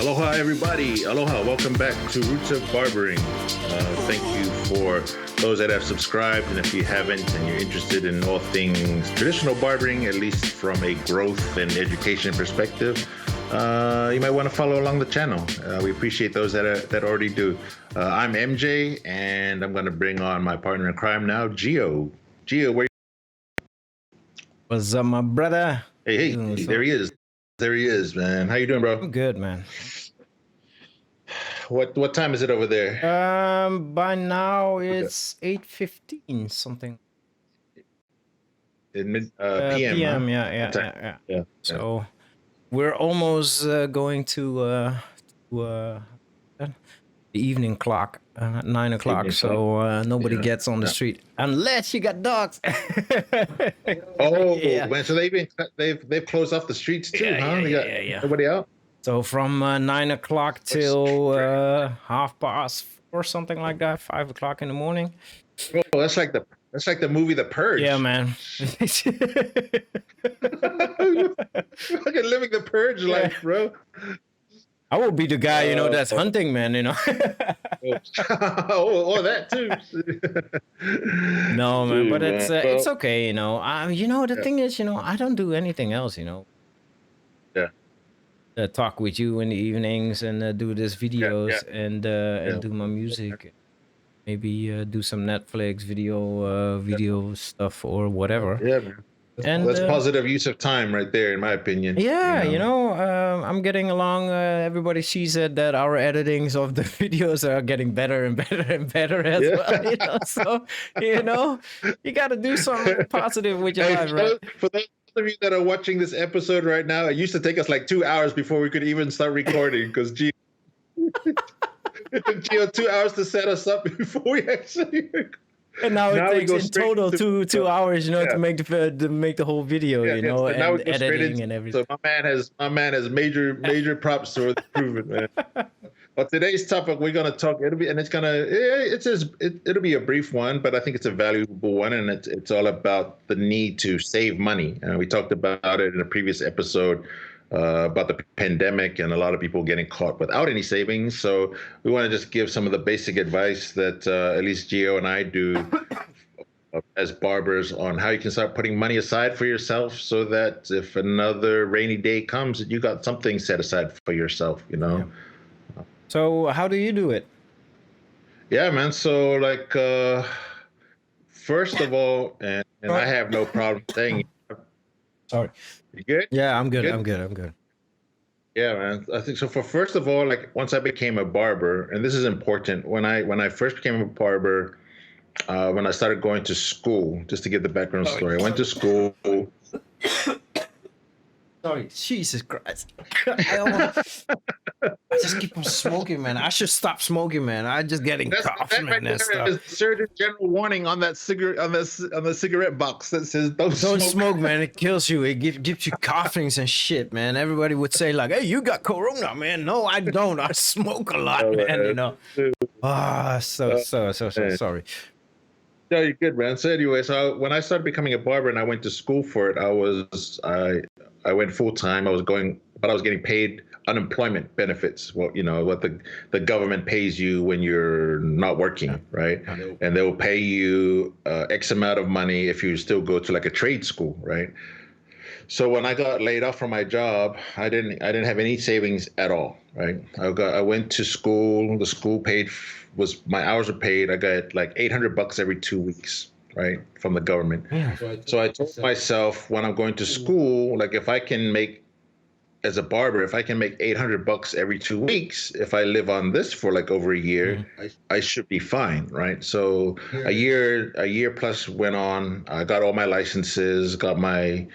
Aloha, everybody. Aloha. Welcome back to Roots of Barbering. Thank you for those that have subscribed. And if you haven't and you're interested in all things traditional barbering, at least from a growth and education perspective, you might want to follow along the channel. We appreciate those that already do. I'm MJ, and I'm going to bring on my partner in crime now, Gio. Gio, where? What's up, my brother? Hey, there he is. There he is, man. How you doing, bro? I'm good, man. What time is it over there? By now it's 8:15 something. PM. PM, Huh? yeah. So we're almost going to the evening clock, 9 o'clock. So nobody gets on the street unless you got dogs. Oh man, so they've closed off the streets too, huh? Yeah. Nobody out. So from 9 o'clock till 4:30 or something like that, 5 o'clock in the morning. Oh, that's like the movie The Purge. Yeah, man. Fucking living the Purge life, bro. I will be the guy, that's hunting, man, oh, that too. No, man, but it's okay, the thing is, I don't do anything else, Yeah. Talk with you in the evenings and do this videos and do my music. Maybe do some Netflix video stuff or whatever. Yeah, man. And that's positive use of time right there, in my opinion. Yeah, I'm getting along. Everybody sees it that our editings of the videos are getting better and better and better as well. So, you got to do something positive with your life, right? For those of you that are watching this episode right now, it used to take us like 2 hours before we could even start recording because it took Gio 2 hours to set us up before we actually. And now it takes in total two hours, to make the whole video, and editing and everything. So my man has major props to prove it, man. But today's topic we're gonna talk. It'll be a brief one, but I think it's a valuable one, and it's all about the need to save money. And we talked about it in a previous episode. About the pandemic and a lot of people getting caught without any savings. So we want to just give some of the basic advice that at least Gio and I do as barbers on how you can start putting money aside for yourself so that if another rainy day comes, you got something set aside for yourself, Yeah. So how do you do it? Yeah, man. So like, first of all, and I have no problem saying. Sorry. You good? Yeah, I'm good. I'm good. Yeah, man. I think so. First of all, like once I became a barber, and this is important, when I first became a barber, when I started going to school, just to give the background story, I went to school. Sorry, Jesus Christ. I just keep on smoking, man. I should stop smoking, man. I'm just getting coughs, man. That stuff. There's a Surgeon General warning on that cigarette on the cigarette box that says don't smoke, man. It kills you. It gives you coughings and shit, man. Everybody would say like, "Hey, you got corona, man." No, I don't. I smoke a lot, man. So sorry. No, you're good, man. So anyway, when I started becoming a barber and I went to school for it, I went full time. I was getting paid unemployment benefits. Well, what the government pays you when you're not working, right? And they'll pay you X amount of money if you still go to like a trade school, right? So when I got laid off from my job, I didn't have any savings at all, right? I went to school. The school my hours were paid. I got like $800 every 2 weeks, right, from the government. Yeah. So I told myself when I'm going to school, like if I can make, as a barber, if I can make $800 every 2 weeks, if I live on this for like over a year, I should be fine, right? So a year plus went on. I got all my licenses, got my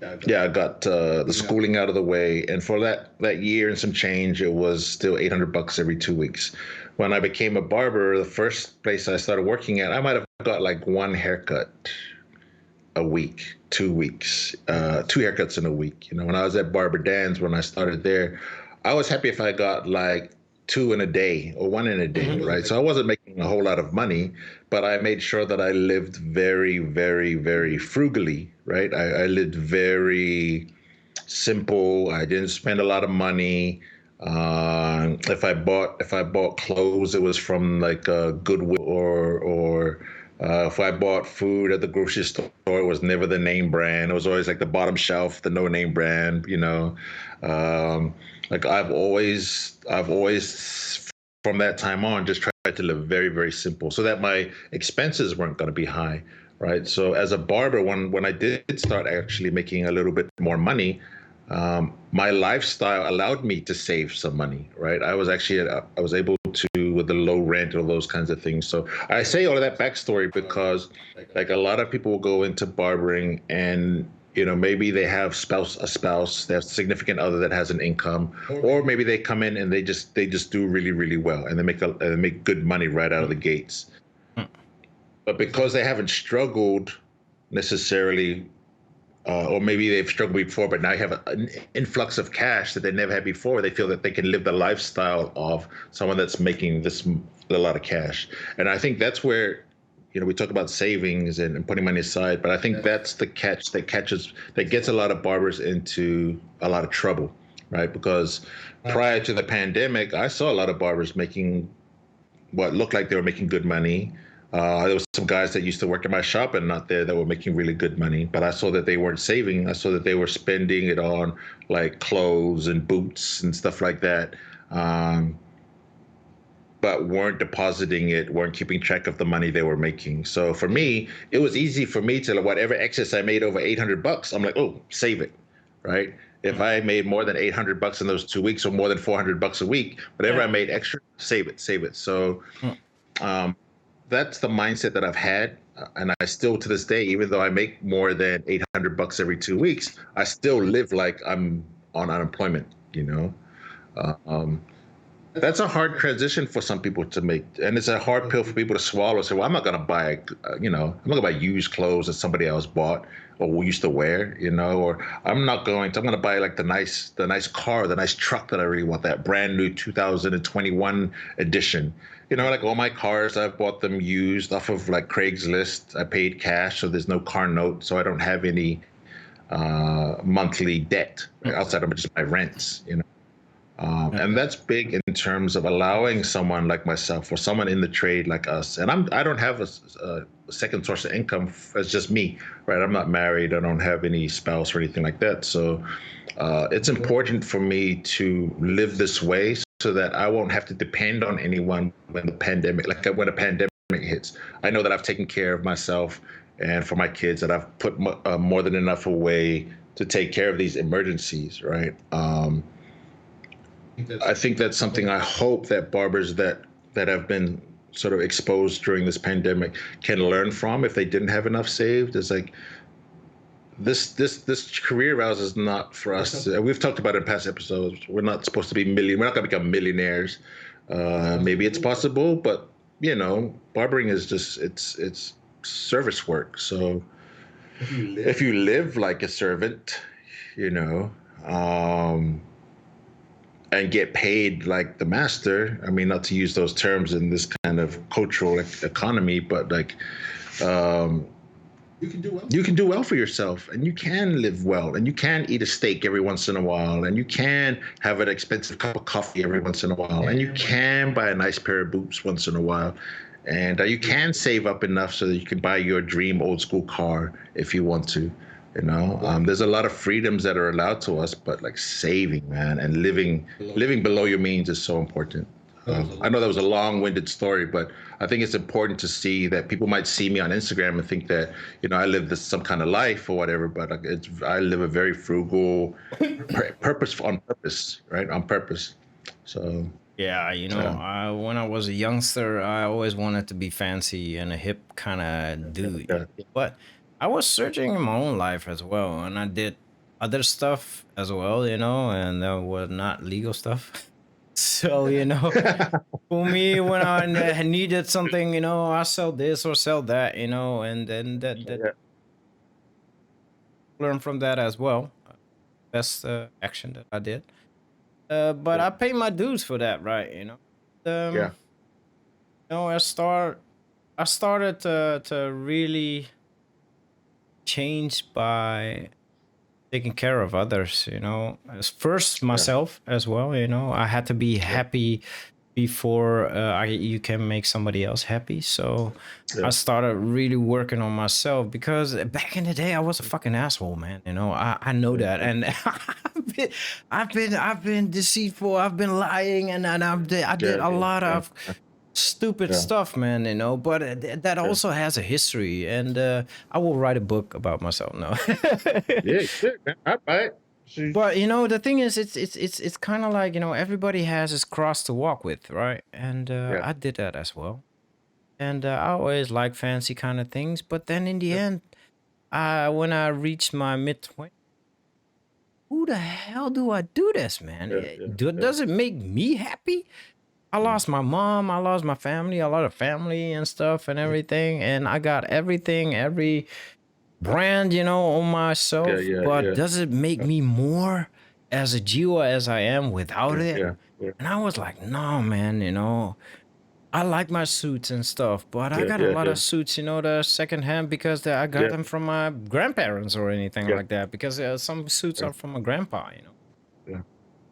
I got the schooling out of the way, and for that year and some change, it was still $800 every 2 weeks. When I became a barber, the first place I started working at, I might have got like one haircut a week, 2 weeks, 2 haircuts in a week. When I was at Barber Dan's, when I started there, I was happy if I got like 2 in a day or 1 in a day, right? So I wasn't making a whole lot of money, but I made sure that I lived very, very, very frugally, right? I lived very simple. I didn't spend a lot of money. If I bought clothes, it was from like Goodwill, or if I bought food at the grocery store, it was never the name brand. It was always like the bottom shelf, the no name brand. Like I've always from that time on just tried to live very, very simple, so that my expenses weren't going to be high, right? So as a barber, when I did start actually making a little bit more money, my lifestyle allowed me to save some money, right? I was able to, with the low rent or those kinds of things. So I say all of that backstory because, like, a lot of people will go into barbering, and maybe they have a spouse, they have a significant other that has an income, or maybe they come in and they just do really, really well, and they make good money right out of the gates. But because they haven't struggled necessarily, or maybe they've struggled before, but now you have an influx of cash that they never had before. They feel that they can live the lifestyle of someone that's making a lot of cash. And I think that's where, we talk about savings and putting money aside, but I think that's the catch that gets a lot of barbers into a lot of trouble, right? Because prior to the pandemic, I saw a lot of barbers making what looked like they were making good money. There was some guys that used to work in my shop and not there that were making really good money, but I saw that they weren't saving. I saw that they were spending it on like clothes and boots and stuff like that, but weren't depositing it, weren't keeping track of the money they were making. So for me, it was easy for me to, whatever excess I made over $800, I'm like, oh, save it, right? If I made more than $800 in those 2 weeks, or more than $400 a week, whatever I made extra, save it, save it. So um, that's the mindset that I've had. And I still, to this day, even though I make more than $800 every 2 weeks, I still live like I'm on unemployment. Uh, um, that's a hard transition for some people to make, and it's a hard pill for people to swallow. So, well, I'm not going to buy, I'm not going to buy used clothes that somebody else bought or used to wear, or I'm going to buy like the nice car, the nice truck that I really want, that brand new 2021 edition. Like all my cars, I've bought them used off of like Craigslist. I paid cash, so there's no car note, so I don't have any monthly debt outside of just my rents. And that's big in terms of allowing someone like myself or someone in the trade like us. And I don't have a second source of income. It's just me, right? I'm not married. I don't have any spouse or anything like that. So it's important for me to live this way so that I won't have to depend on anyone when a pandemic hits. I know that I've taken care of myself, and for my kids, that I've put more than enough away to take care of these emergencies, right? I think that's something I hope that barbers that have been sort of exposed during this pandemic can learn from if they didn't have enough saved. It's like this career rouse is not for us. We've talked about it in past episodes. We're not supposed to be we're not going to become millionaires. Maybe it's possible, but barbering is just it's service work. So if you live like a servant, you know. And get paid like the master. I mean, not to use those terms in this kind of cultural economy, but like you can do well for yourself, and you can live well, and you can eat a steak every once in a while, and you can have an expensive cup of coffee every once in a while, and you can buy a nice pair of boots once in a while, and you can save up enough so that you can buy your dream old school car if you want to. There's a lot of freedoms that are allowed to us, but like saving, man, and living below your means is so important. I know that was a long-winded story, but I think it's important to see that people might see me on Instagram and think that I live some kind of life or whatever, but I live a very frugal, on purpose, right? On purpose. So Yeah, when I was a youngster, I always wanted to be fancy and a hip kind of dude. yeah, But I was searching in my own life as well, and I did other stuff as well, and that was not legal stuff. So, for me, when I needed something, I sell this or sell that, and then that yeah, learn from that as well. That's the action that I did. But yeah, I pay my dues for that, right? yeah, Um, I started to really change by taking care of others, you know, as first myself as well. You know, I had to be happy before you can make somebody else happy. So I started really working on myself, because back in the day I was a fucking asshole, man. You know, I know that, and I've been deceitful, I've been lying, and I did a lot of stupid stuff, man. You know, but that also has a history, and I will write a book about myself. No. Yeah, man. All right. But you know, the thing is, it's kind of like, you know, everybody has his cross to walk with, right? And I did that as well. And I always like fancy kind of things, but then in the end, when I reached my mid-20s, who the hell do I do this, man? Does it make me happy? I lost my mom, I lost my family, a lot of family and stuff and everything, and I got everything, every brand, you know, on myself. But does it make me more as a Geo as I am without it? And I was like, no, man, you know, I like my suits and stuff, but I got a lot of suits, you know, the secondhand, because I got them from my grandparents or anything like that, because some suits are from my grandpa, you know.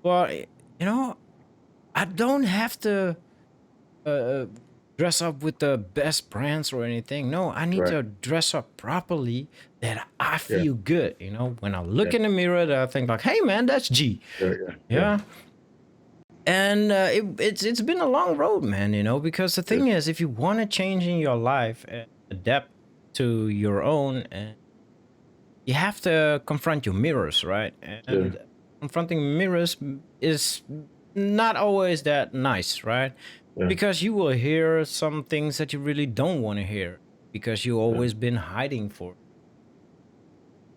But, you know, I don't have to dress up with the best brands or anything. No, I need to dress up properly that I feel good, you know. When I look in the mirror, that I think like, hey, man, that's G. And it's been a long road, man, you know, because the thing is, if you want to change in your life and adapt to your own, you have to confront your mirrors, right? And confronting mirrors is not always that nice, right? Because you will hear some things that you really don't want to hear, because you always been hiding for it.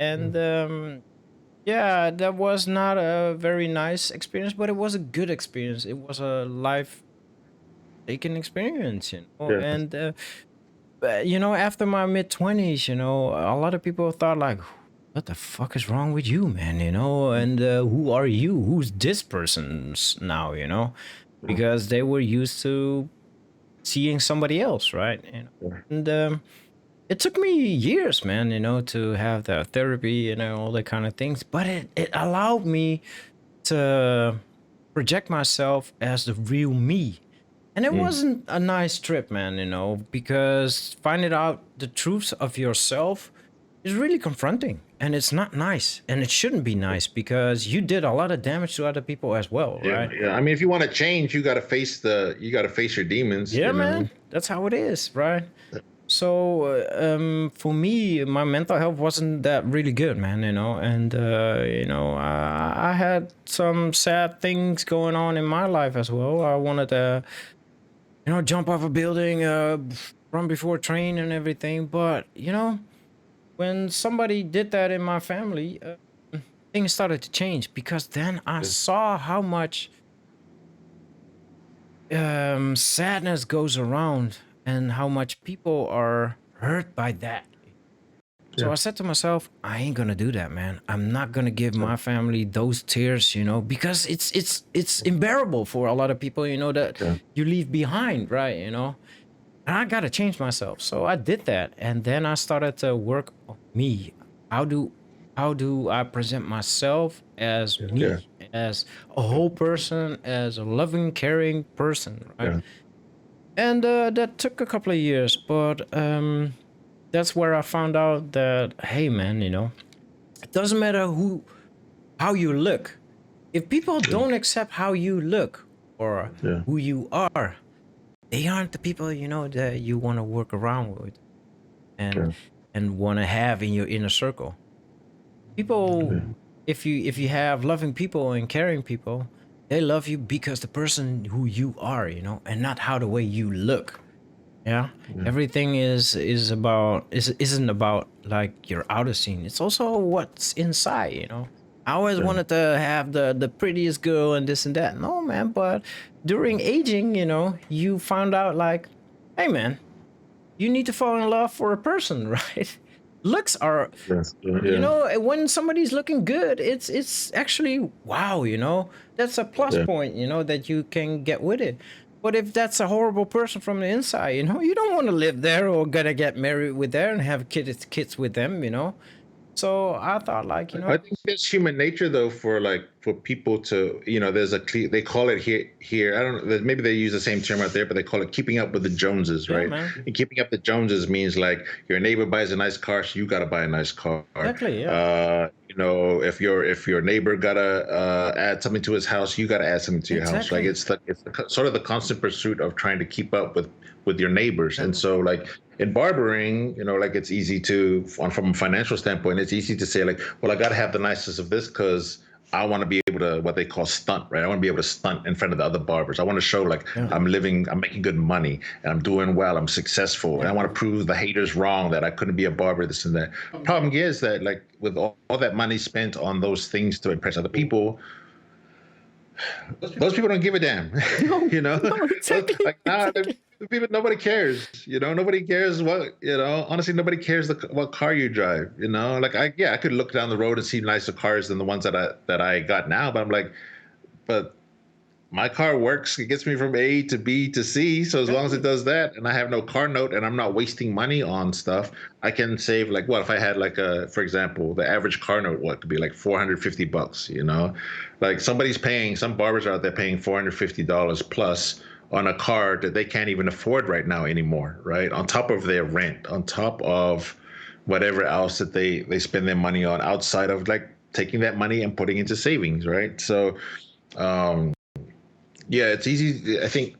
And yeah, that was not a very nice experience, but it was a good experience. It was a life-taking experience, you know. And you know, after my mid-20s, you know, a lot of people thought like, what the fuck is wrong with you, man, you know? And who are you? Who's this person now, you know? Because they were used to seeing somebody else, right? You know? And it took me years, man, you know, to have the therapy, you know, all that kind of things. But it allowed me to project myself as the real me. And it wasn't a nice trip, man, you know, because finding out the truths of yourself is really confronting, and it's not nice, and it shouldn't be nice, because you did a lot of damage to other people as well, right? I mean, if you want to change, you got to face your demons. Yeah, you know? man, that's how it is, right? So for me, my mental health wasn't that really good, man, you know. And you know, I had some sad things going on in my life as well. I wanted to, you know, jump off a building, run before a train and everything, but you know, when somebody did that in my family, things started to change, because then I saw how much sadness goes around and how much people are hurt by that. So I said to myself, I ain't gonna do that, man. I'm not gonna give my family those tears, you know, because it's unbearable for a lot of people, you know, that you leave behind, right? You know. And I gotta change myself. So I did that, and then I started to work on me. How do I present myself as me, as a whole person, as a loving, caring person, right? And that took a couple of years, but that's where I found out that, hey, man, you know, it doesn't matter how you look. If people don't accept how you look or who you are, they aren't the people, you know, that you want to work around with and want to have in your inner circle. People, if you have loving people and caring people, they love you because the person who you are, you know, and not how the way you look. Everything isn't about like your outer scene. It's also what's inside, you know. I always wanted to have the prettiest girl and this and that. No, man, but during aging, you know, you found out like, hey, man, you need to fall in love for a person, right? Looks are, you know, when somebody's looking good, it's actually, wow, you know, that's a plus point, you know, that you can get with it. But if that's a horrible person from the inside, you know, you don't want to live there or gonna get married with there and have kids with them, you know. So I thought, like, I think it's human nature, though, for people to, there's they call it here. I don't know, maybe they use the same term out there, but they call it keeping up with the Joneses, yeah, right? man, And keeping up the Joneses means like your neighbor buys a nice car, so you got to buy a nice car. exactly, yeah, If your neighbor gotta add something to his house, you gotta add something to your house. Like exactly, it's sort of the constant pursuit of trying to keep up with your neighbors. And so like in barbering, like it's easy to, from a financial standpoint, it's easy to say like, well, I got to have the nicest of this because I want to be able to, what they call stunt, right? I want to be able to stunt in front of the other barbers. I want to show like yeah, I'm making good money and I'm doing well, I'm successful. And I want to prove the haters wrong that I couldn't be a barber, this and that. Problem is that like with all that money spent on those things to impress other people, those people don't give a damn. no, you know, no, exactly, like exactly. the people, nobody cares. Nobody cares what. Honestly, nobody cares what car you drive. Like I could look down the road and see nicer cars than the ones that I got now, but I'm like, but my car works. It gets me from A to B to C. So as long as it does that, and I have no car note, and I'm not wasting money on stuff, I can save like what if I had like for example, the average car note could be like $450. Like some barbers are out there paying $450 plus on a car that they can't even afford right now anymore, right? On top of their rent, on top of whatever else that they spend their money on outside of like taking that money and putting into savings, right? So. Um, yeah, it's easy, I think,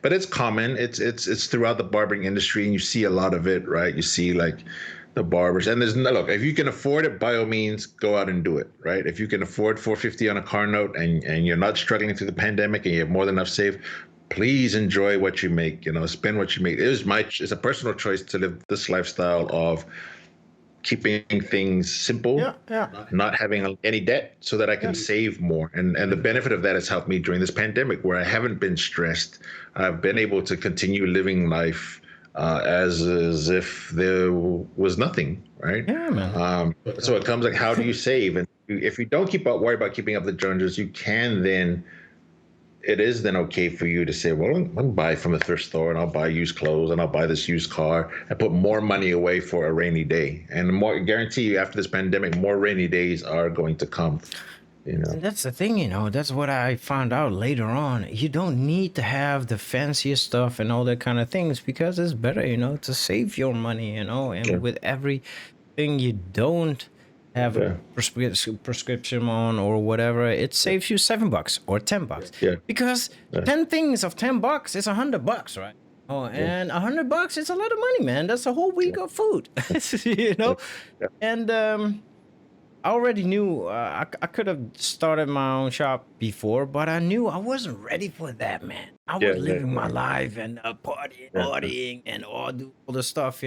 but it's common. It's throughout the barbering industry, and you see a lot of it, right? You see like the barbers, and there's no look. If you can afford it, by all means, go out and do it, right? If you can afford 450 on a car note, and you're not struggling through the pandemic, and you have more than enough saved, please enjoy what you make. Spend what you make. It's a personal choice to live this lifestyle of keeping things simple, Yeah, yeah, not having any debt so that I can save more. And the benefit of that has helped me during this pandemic where I haven't been stressed. I've been able to continue living life as if there was nothing, right? yeah, man. So it comes like, how do you save? And if you don't worry about keeping up the Joneses, it is then okay for you to say, well, I'll buy from the thrift store and I'll buy used clothes and I'll buy this used car and put more money away for a rainy day. And guarantee you after this pandemic, more rainy days are going to come. And that's the thing, that's what I found out later on. You don't need to have the fanciest stuff and all that kind of things because it's better, to save your money, and with everything you don't have a prescription on or whatever, it saves you $7 or $10. Yeah. Because 10 things of $10 is $100, right? Oh, and $100 is a lot of money, man. That's a whole week of food, And I already knew I could have started my own shop before, but I knew I wasn't ready for that, man. I was living my life and partying and do all the stuff,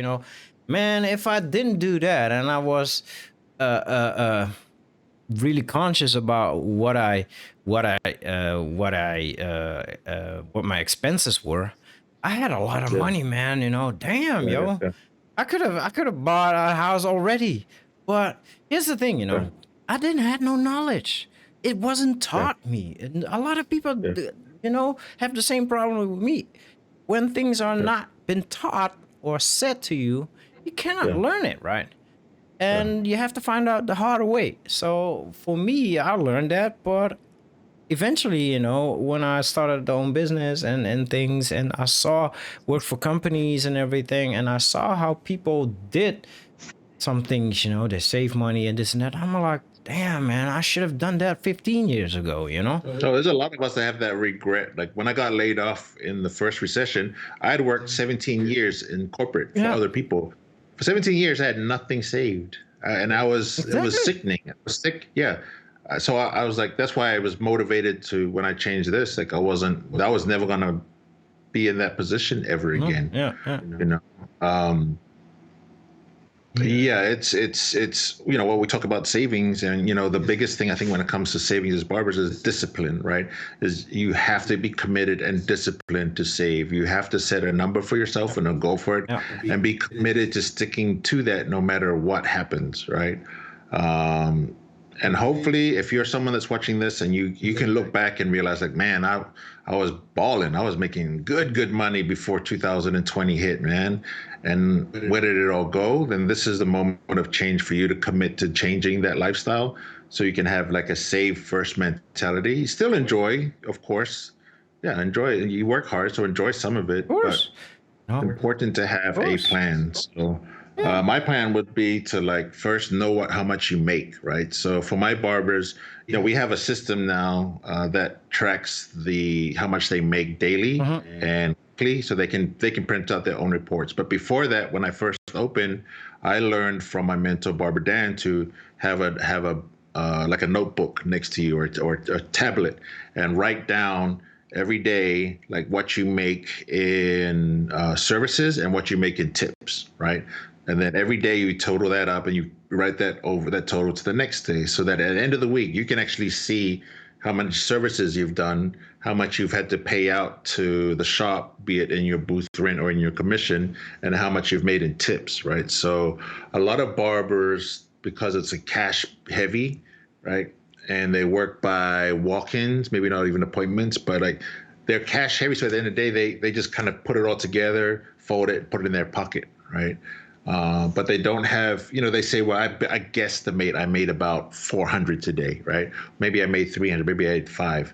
Man, if I didn't do that and I was really conscious about what my expenses were, I had a lot of money, man. Damn, yo, I could have bought a house already. But here's the thing, I didn't have no knowledge. It wasn't taught me, and a lot of people, have the same problem with me. When things are not been taught or said to you, you cannot learn it, right? And you have to find out the hard way. So for me, I learned that, but eventually, when I started the own business and things, and I work for companies and everything, and I saw how people did some things, they save money and this and that. I'm like, damn, man, I should have done that 15 years ago, So there's a lot of us that have that regret. Like when I got laid off in the first recession, I'd worked 17 years in corporate for other people. For 17 years, I had nothing saved. And it was sickening. I was sick. Yeah. So I was like, that's why I was motivated to, when I changed this, like I was never going to be in that position ever again. It's when we talk about savings, and the biggest thing I think when it comes to savings as barbers is discipline, right? Is you have to be committed and disciplined to save. You have to set a number for yourself and go for it, and be committed to sticking to that no matter what happens, right? And hopefully, if you're someone that's watching this and you can look back and realize like, man, I was balling. I was making good money before 2020 hit, man. And where did it all go? Then this is the moment of change for you to commit to changing that lifestyle so you can have like a save first mentality. Still enjoy, of course. Yeah, enjoy it. You work hard, so enjoy some of it. Of course. But it's important to have a plan. So my plan would be to like first know how much you make, right? So for my barbers, we have a system now that tracks how much they make daily and weekly, so they can print out their own reports. But before that, when I first opened, I learned from my mentor Barber Dan to have a like a notebook next to you or a tablet and write down every day like what you make in services and what you make in tips, right? And then every day you total that up and you write that total to the next day, so that at the end of the week you can actually see how much services you've done, how much you've had to pay out to the shop, be it in your booth rent or in your commission, and how much you've made in tips, right? So a lot of barbers, because it's a cash heavy, right? And they work by walk-ins, maybe not even appointments, but like they're cash heavy. So at the end of the day, they just kind of put it all together, fold it, put it in their pocket, right? But they don't have, they say, well, I guesstimate I made about 400 today, right? Maybe I made 300, maybe I made 5.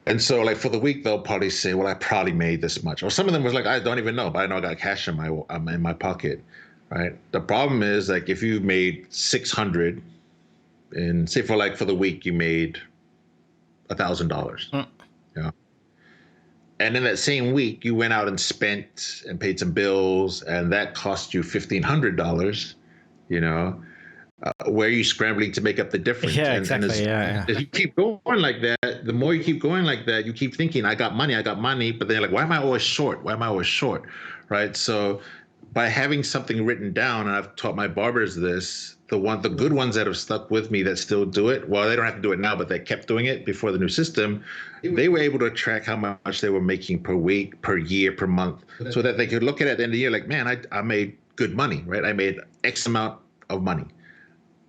And so like for the week, they'll probably say, well, I probably made this much. Or some of them was like, I don't even know, but I know I got cash in my pocket, right? The problem is like if you made 600 and say for the week, you made $1,000, and in that same week, you went out and spent and paid some bills, and that cost you $1,500. Where are you scrambling to make up the difference? Yeah, exactly. If you keep going like that, the more you keep going like that, you keep thinking, I got money, but then you're like, why am I always short? Right? So by having something written down, and I've taught my barbers this, the good ones that have stuck with me that still do it, well, they don't have to do it now, but they kept doing it before the new system. They were able to track how much they were making per week, per year, per month, so that they could look at it at the end of the year like, man, I made good money, right? I made X amount of money.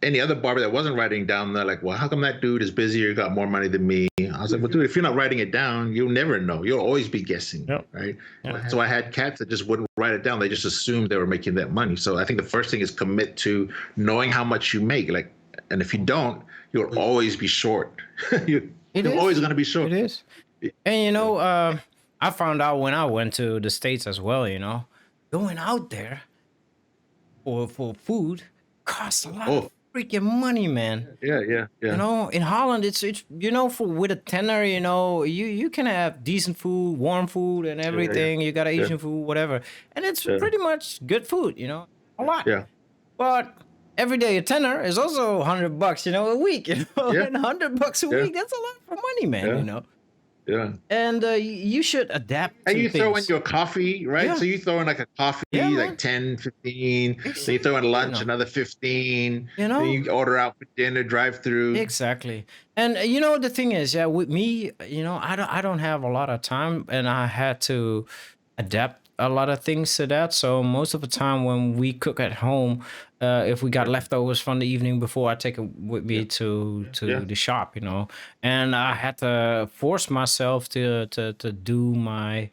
Any other barber that wasn't writing down, they're like, well, how come that dude is busier, got more money than me? I was like, well, dude, if you're not writing it down, you'll never know. You'll always be guessing, right? Yep. So I had cats that just wouldn't write it down. They just assumed they were making that money. So I think the first thing is commit to knowing how much you make. And if you don't, you'll always be short. You're always going to be short. It is. And, I found out when I went to the States as well, going out there for food costs a lot of freaking money, man. Yeah. In Holland, it's with a tenner, you can have decent food, warm food, and everything. You got Asian food, whatever, and it's pretty much good food, a lot. Yeah. But every day a tenner is also $100, a week, and $100 a week, that's a lot for money, man. Yeah. And you should adapt. And you throw in your coffee, right? Yeah. So you throw in like a coffee, like 10, 15. Exactly. So you throw in lunch, another 15. Then you order out for dinner, drive through. Exactly. And the thing is, with me, I don't have a lot of time, and I had to adapt a lot of things to that. So most of the time when we cook at home, if we got leftovers from the evening before, I take it with me to the shop, and I had to force myself to do my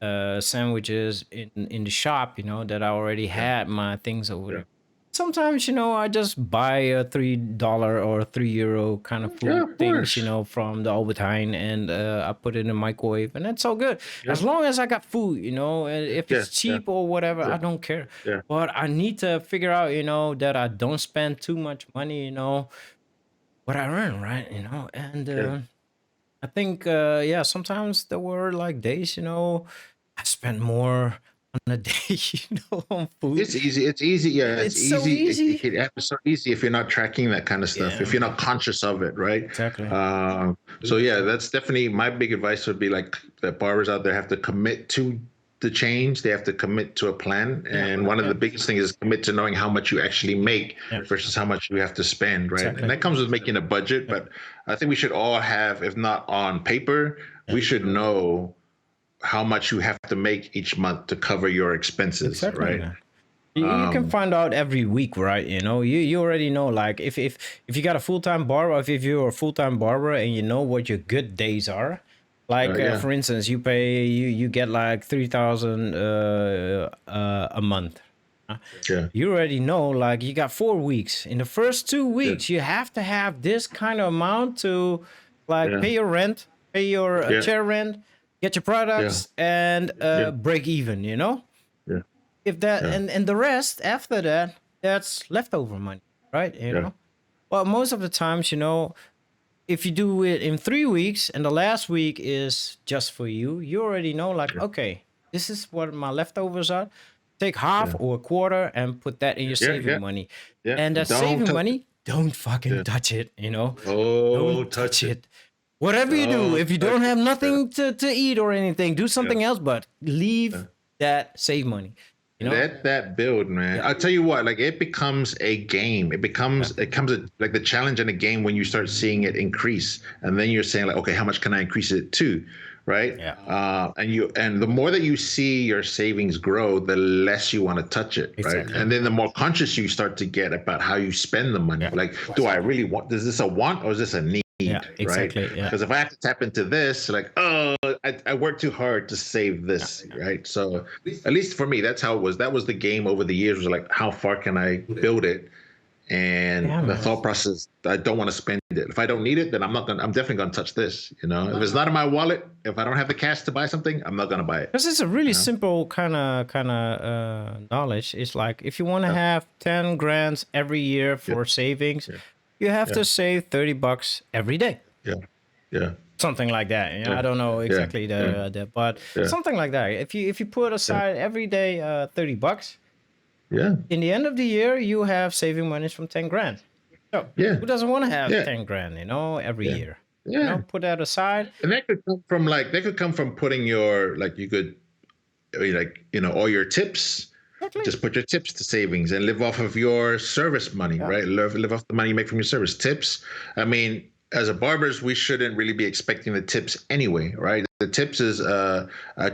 sandwiches in the shop, that I already had my things over there. Sometimes, I just buy a $3 or €3 kind of food things, from the Albertine, and I put it in the microwave, and it's so good. As long as I got food, if it's cheap or whatever, I don't care. But I need to figure out, that I don't spend too much money, what I earn, right? And I think, sometimes there were like days, I spent more on a day, on food. It's easy. Yeah, it's easy. So easy. It's so easy if you're not tracking that kind of stuff. If you're not conscious of it, right? Exactly. So that's definitely my big advice would be like that barbers out there have to commit to the change. They have to commit to a plan. And one of the biggest things is commit to knowing how much you actually make versus how much you have to spend, right? Exactly. And that comes with making a budget. But I think we should all have, if not on paper, we should know how much you have to make each month to cover your expenses, right? You can find out every week, right? You know, you already know, like if you got a full-time barber, if you're a full-time barber and you know what your good days are, like Yeah. for instance, you get like 3,000 a month. Yeah. You already know, like you got 4 weeks. In the first 2 weeks, you have to have this kind of amount to like pay your rent, pay your chair rent, get your products, and break even. You know, Yeah. if that and the rest after that, that's leftover money, right? You know, well, most of the times, you know, if you do it in 3 weeks and the last week is just for you, you already know, like, okay, this is what my leftovers are. Take half or a quarter and put that in your saving money. Yeah. And that saving money, don't fucking touch it, you know? Oh, Don't touch it. Whatever you do, if you don't have nothing to eat or anything, do something else, but leave that save money. You know? Let that build, man. I'll tell you what, like it becomes a game. It becomes like the challenge in a game when you start seeing it increase. And then you're saying like, okay, how much can I increase it to? Right. Yeah. And the more that you see your savings grow, the less you want to touch it. Exactly. Right. And then the more conscious you start to get about how you spend the money. Like, do I really want, is this a want or is this a need? Yeah, exactly. Right. Because if I have to tap into this, like, oh, I worked too hard to save this. Right. So at least for me, that's how it was. That was the game over the years, was like, how far can I build it? And the thought process, I don't want to spend it. If I don't need it, then I'm definitely going to touch this. You know, if it's not in my wallet, if I don't have the cash to buy something, I'm not going to buy it. Because it's a really simple kind of knowledge. It's like, if you want to have 10 grand every year for savings, you have to save $30 every day. Yeah. Something like that. You know, I don't know exactly but something like that. If you put aside every day $30, in the end of the year, you have saving monies from 10 grand. So who doesn't want to have 10 grand, you know, every year? You know, put that aside. And that could come from putting your, like, you could, like, you know, all your tips. Exactly. Just put your tips to savings and live off of your service money, right? Live off the money you make from your service. Tips. I mean, as a barbers, we shouldn't really be expecting the tips anyway, right? The tips is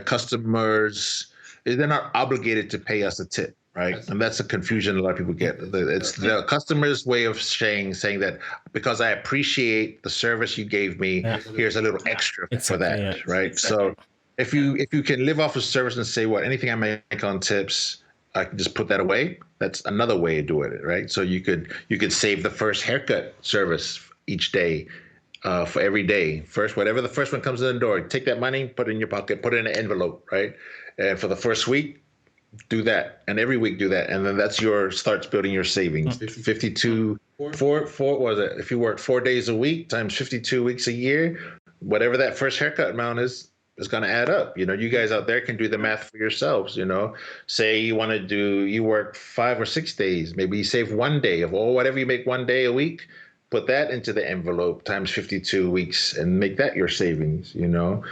customers, they're not obligated to pay us a tip. Right. And that's a confusion a lot of people get. It's the customer's way of saying that because I appreciate the service you gave me, here's a little extra for that. Right. Exactly. So if you can live off of service and say, what, anything I make on tips, I can just put that away. That's another way of doing it. Right. So you could save the first haircut service each day. For every day, whatever the first one comes in the door, take that money, put it in your pocket, put it in an envelope. Right. And for the first week, do that, and every week do that, and then that's starts building your savings. 52 four was it, if you work 4 days a week times 52 weeks a year, whatever that first haircut amount is going to add up. You know, you guys out there can do the math for yourselves. You know, say you work 5 or 6 days, maybe you save 1 day of whatever you make 1 day a week. Put that into the envelope times 52 weeks and make that your savings. You know,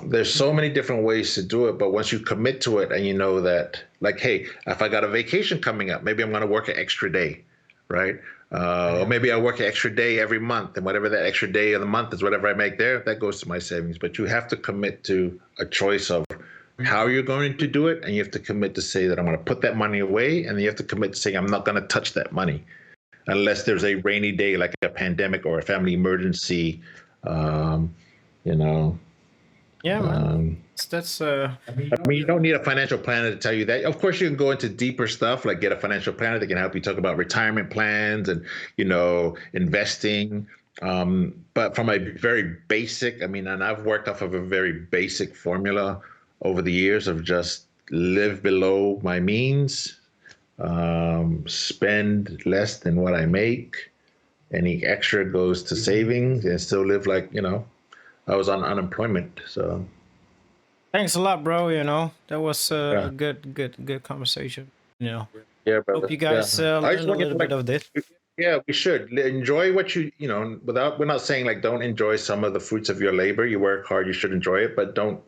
there's so many different ways to do it. But once you commit to it and you know that, like, hey, if I got a vacation coming up, maybe I'm going to work an extra day, right? Or maybe I work an extra day every month, and whatever that extra day of the month is, whatever I make there, that goes to my savings. But you have to commit to a choice of how you're going to do it. And you have to commit to say that I'm going to put that money away. And you have to commit to saying I'm not going to touch that money. Unless there's a rainy day, like a pandemic or a family emergency, you know. Yeah, man. That's. I mean, you don't need a financial planner to tell you that. Of course, you can go into deeper stuff, like get a financial planner that can help you talk about retirement plans and, you know, investing. But from a very basic, I mean, and I've worked off of a very basic formula over the years of just live below my means. Spend less than what I make. Any extra goes to savings, and still live like, you know, I was on unemployment. So thanks a lot, bro. You know, that was a good conversation. You know, brother. Hope you guys learn a little bit of this. Yeah, we should enjoy what we're not saying like don't enjoy some of the fruits of your labor. You work hard, you should enjoy it, but don't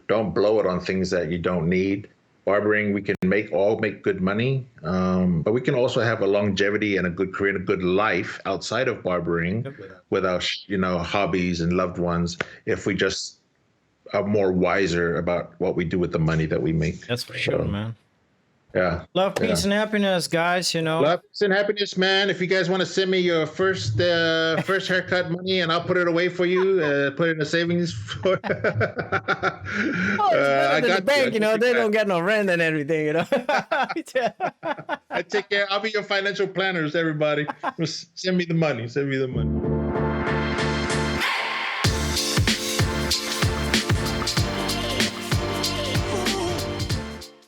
blow it on things that you don't need. Barbering, we can make good money, but we can also have a longevity and a good career and a good life outside of barbering with our, you know, hobbies and loved ones if we just are more wiser about what we do with the money that we make. That's for sure, man. Yeah. Love, peace, and happiness, guys. You know. Love, peace, and happiness, man. If you guys want to send me your first haircut money, and I'll put it away for you, put it in the savings. For... Oh, it's better than the bank, you know. They don't get no rent and everything, you know. I take care. I'll be your financial planners, everybody. Just send me the money. Send me the money.